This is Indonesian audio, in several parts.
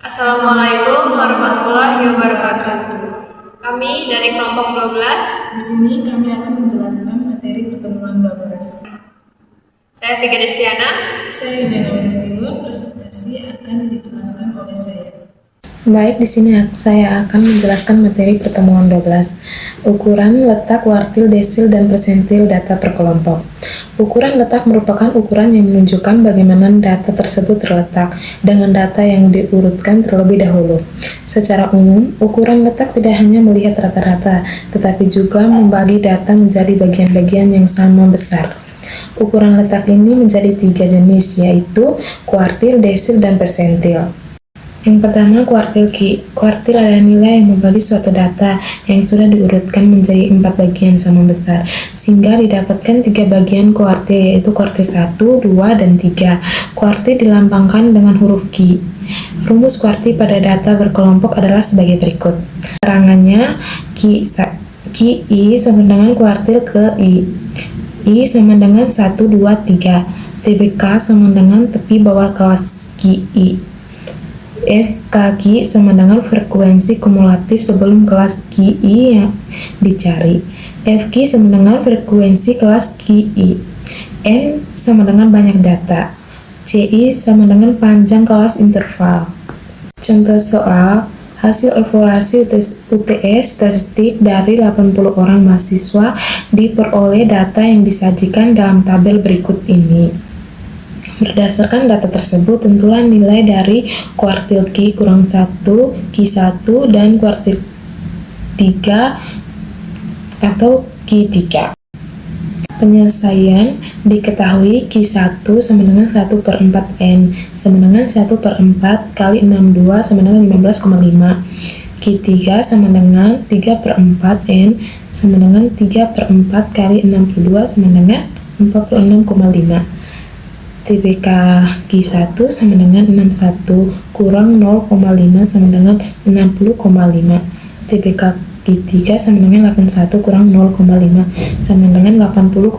Assalamualaikum warahmatullahi wabarakatuh. Kami dari kelompok 12. Di sini kami akan menjelaskan materi pertemuan 12. Saya Vika Destiana. Saya Dena Winibun, presentasi akan dijelaskan oleh saya. Baik, di sini saya akan menjelaskan materi pertemuan 12. Ukuran, letak, kuartil, desil, dan persentil data per kelompok. Ukuran letak merupakan ukuran yang menunjukkan bagaimana data tersebut terletak dengan data yang diurutkan terlebih dahulu. Secara umum, ukuran letak tidak hanya melihat rata-rata, tetapi juga membagi data menjadi bagian-bagian yang sama besar. Ukuran letak ini menjadi 3 jenis, yaitu kuartil, desil, dan persentil. Yang pertama, kuartil Q. Kuartil adalah nilai yang membagi suatu data yang sudah diurutkan menjadi 4 bagian sama besar, sehingga didapatkan 3 bagian kuartil, yaitu kuartil 1, 2, dan 3. Kuartil dilambangkan dengan huruf Q. Rumus kuartil pada data berkelompok adalah sebagai berikut. Keterangannya, QI sama dengan kuartil ke I. I sama dengan 1, 2, 3. TBK sama dengan tepi bawah kelas QI. FKQ sama dengan frekuensi kumulatif sebelum kelas QI yang dicari. FQ sama dengan frekuensi kelas QI. N sama dengan banyak data. CI sama dengan panjang kelas interval. Contoh soal, hasil evaluasi UTS statistik dari 80 orang mahasiswa diperoleh data yang disajikan dalam tabel berikut ini. Berdasarkan data tersebut, tentulah nilai dari kuartil Q kurang 1, Q1, dan kuartil 3 atau Q3. Penyelesaian diketahui Q1 sama dengan 1 per 4 N sama dengan 1 per 4 kali 62 sama dengan 15,5. Q3 sama dengan 3 per 4 N sama dengan 3 per 4 kali 62 sama dengan 46,5. TBK Q1 sama dengan 61 kurang 0,5 sama dengan 60,5. TBK Q3 sama dengan 81 kurang 0,5 sama dengan 80,5.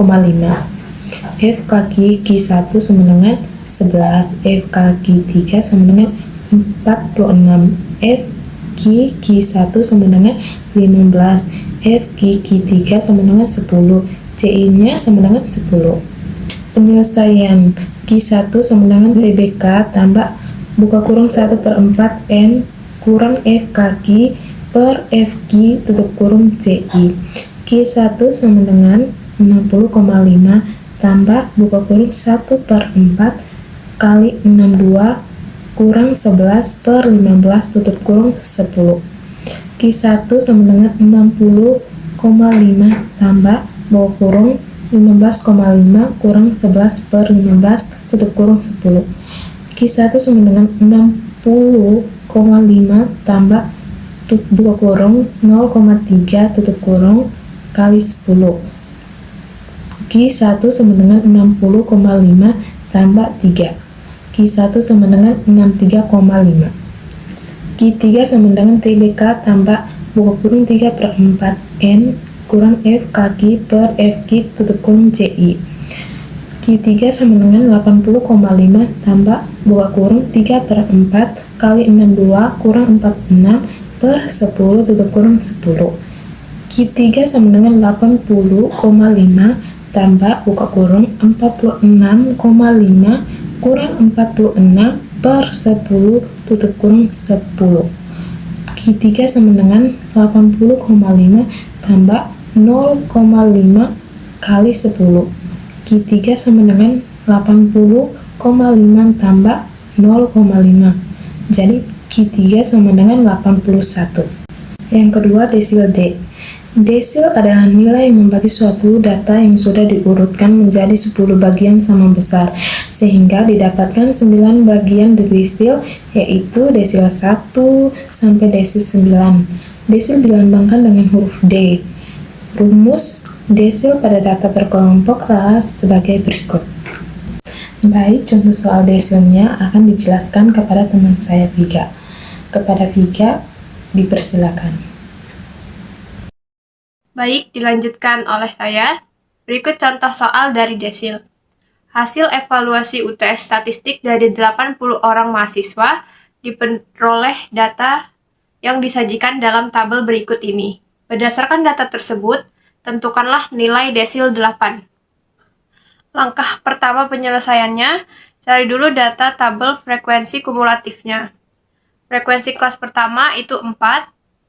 FKQ Q1 sama dengan 11. FKQ Q3 sama dengan 46. FQ Q1 sama dengan 15. FQ Q3 sama dengan 10. CI-nya sama dengan 10. Penyelesaian Q1 sama dengan TBK tambah buka kurung 1 per 4 N kurang FKQ per FQ tutup kurung CI. Q1 sama dengan 60,5 tambah buka kurung 1 per 4 kali 62 kurang 11 per 15 tutup kurung 10. Q1 sama dengan 60,5 tambah buka kurung 15,5 kurang 11 per 15 tutup kurung 10. Q1 sama dengan 60,5 tambah buka kurung 0,3 tutup kurung kali 10. Q1 sama dengan 60,5 tambah 3. Q1 sama dengan 63,5. Q3 sama dengan TBK tambah buka kurung 3 per 4 N kurang FKQ per FQ tutup kurung CI. Q3 sama dengan 80,5 tambah buka kurung 3 per 4 kali 62 kurang 46 per 10 tutup kurung 10. Q3 sama dengan 80,5 tambah buka kurung 46,5 kurang 46 per 10 tutup kurung 10. Q3 sama dengan 80,5 tambah 0,5 kali 10. Q3 sama dengan 80,5 tambah 0,5. Jadi Q3 sama dengan 81. Yang kedua, desil D. Desil adalah nilai yang membagi suatu data yang sudah diurutkan menjadi 10 bagian sama besar, sehingga didapatkan 9 bagian desil, yaitu desil 1 sampai desil 9. Desil dilambangkan dengan huruf D. Rumus desil pada data berkelompok adalah sebagai berikut. Baik, contoh soal desilnya akan dijelaskan kepada teman saya Vika. Kepada Vika, dipersilakan. Baik, dilanjutkan oleh saya. Berikut contoh soal dari desil. Hasil evaluasi UTS statistik dari 80 orang mahasiswa diperoleh data yang disajikan dalam tabel berikut ini. Berdasarkan data tersebut, tentukanlah nilai desil 8. Langkah pertama penyelesaiannya, cari dulu data tabel frekuensi kumulatifnya. Frekuensi kelas pertama itu 4,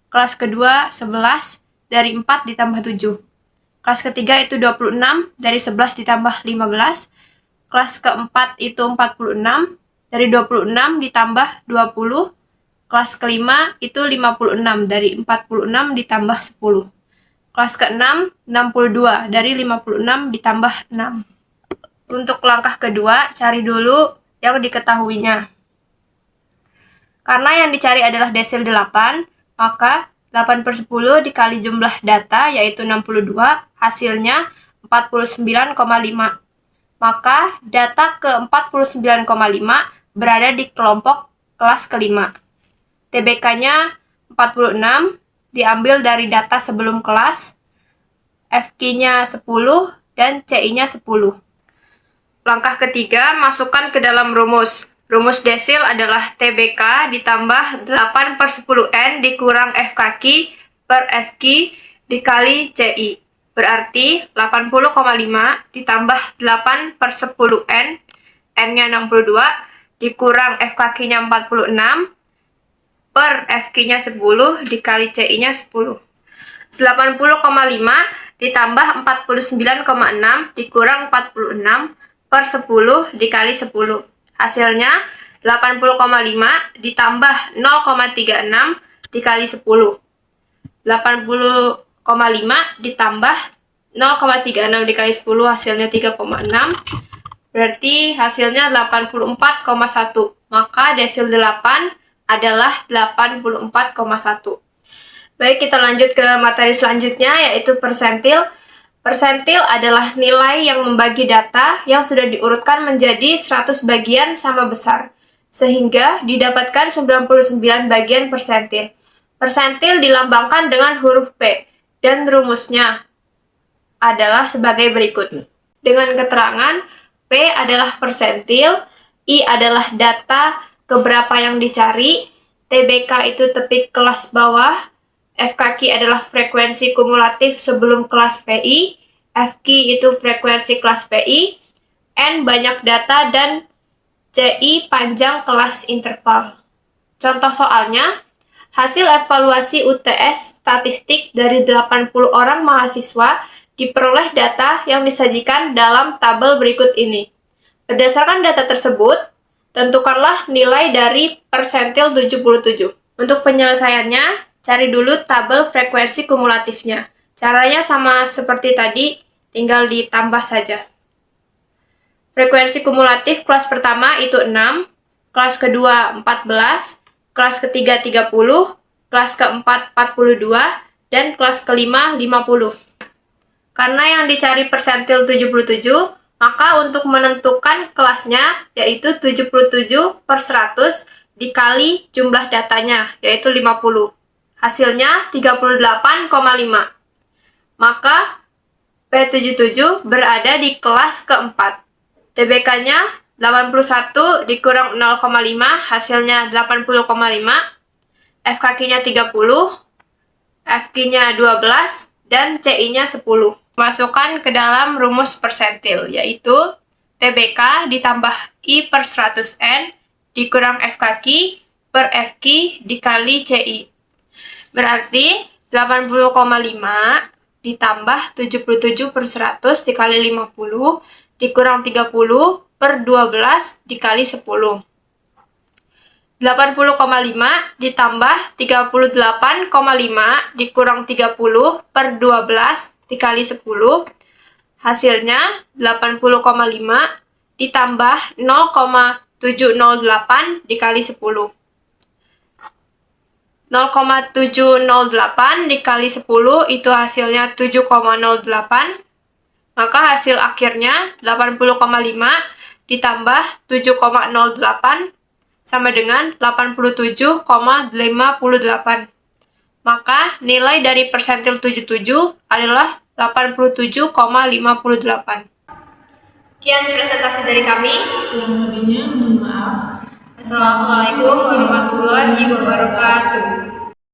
kelas kedua 11, dari 4 ditambah 7. Kelas ketiga itu 26, dari 11 ditambah 15. Kelas keempat itu 46, dari 26 ditambah 20. Kelas kelima itu 56, dari 46 ditambah 10. Kelas keenam 62, dari 56 ditambah 6. Untuk langkah kedua, cari dulu yang diketahuinya. Karena yang dicari adalah desil 8, maka 8/10 dikali jumlah data, yaitu 62, hasilnya 49,5. Maka data ke 49,5 berada di kelompok kelas kelima. TBK-nya 46, diambil dari data sebelum kelas, FQ-nya 10, dan CI-nya 10. Langkah ketiga, masukkan ke dalam rumus. Rumus desil adalah TBK ditambah 8/10N dikurang F kaki per FQ dikali CI. Berarti 80,5 ditambah 8/10N, N-nya 62, dikurang F kakinya 46, per FQ-nya 10 dikali CI-nya 10. 80,5 ditambah 49,6 dikurang 46 per 10 dikali 10. Hasilnya 80,5 ditambah 0,36 dikali 10. 80,5 ditambah 0,36 dikali 10 hasilnya 3,6. Berarti hasilnya 84,1. Maka desil 8 adalah 84,1. Baik, kita lanjut ke materi selanjutnya, yaitu persentil. Persentil adalah nilai yang membagi data yang sudah diurutkan menjadi 100 bagian sama besar, sehingga didapatkan 99 bagian persentil. Persentil dilambangkan dengan huruf P, dan rumusnya adalah sebagai berikut. Dengan keterangan, P adalah persentil, I adalah data keberapa yang dicari, TBK itu tepik kelas bawah, F kaki adalah frekuensi kumulatif sebelum kelas PI, FQ itu frekuensi kelas PI, N banyak data, dan CI panjang kelas interval. Contoh soalnya, hasil evaluasi UTS statistik dari 80 orang mahasiswa diperoleh data yang disajikan dalam tabel berikut ini. Berdasarkan data tersebut, tentukanlah nilai dari persentil 77. Untuk penyelesaiannya, cari dulu tabel frekuensi kumulatifnya. Caranya sama seperti tadi, tinggal ditambah saja. Frekuensi kumulatif kelas pertama itu 6, kelas kedua 14, kelas ketiga 30, kelas keempat 42, dan kelas kelima 50. Karena yang dicari persentil 77, maka untuk menentukan kelasnya, yaitu 77/100 dikali jumlah datanya, yaitu 50. Hasilnya 38,5. Maka P77 berada di kelas keempat. TBK-nya 81 dikurang 0,5, hasilnya 80,5. F kakinya 30, FQ-nya 12, dan CI-nya 10. Masukkan ke dalam rumus persentil, yaitu TBK ditambah I/100N dikurang F kaki per FQ dikali CI. Berarti 80,5 ditambah 77/100 dikali 50 dikurang 30 per 12 dikali 10. 80,5 ditambah 38,5 dikurang 30 per 12 dikali 10. Hasilnya 80,5 ditambah 0,708 dikali 10. 0,708 dikali 10 itu hasilnya 7,08. Maka hasil akhirnya 80,5 ditambah 7,08 sama dengan 87,58. Maka nilai dari persentil 77 adalah 87,58. Sekian presentasi dari kami. Kurang lebihnya mohon maaf. Assalamualaikum warahmatullahi wabarakatuh.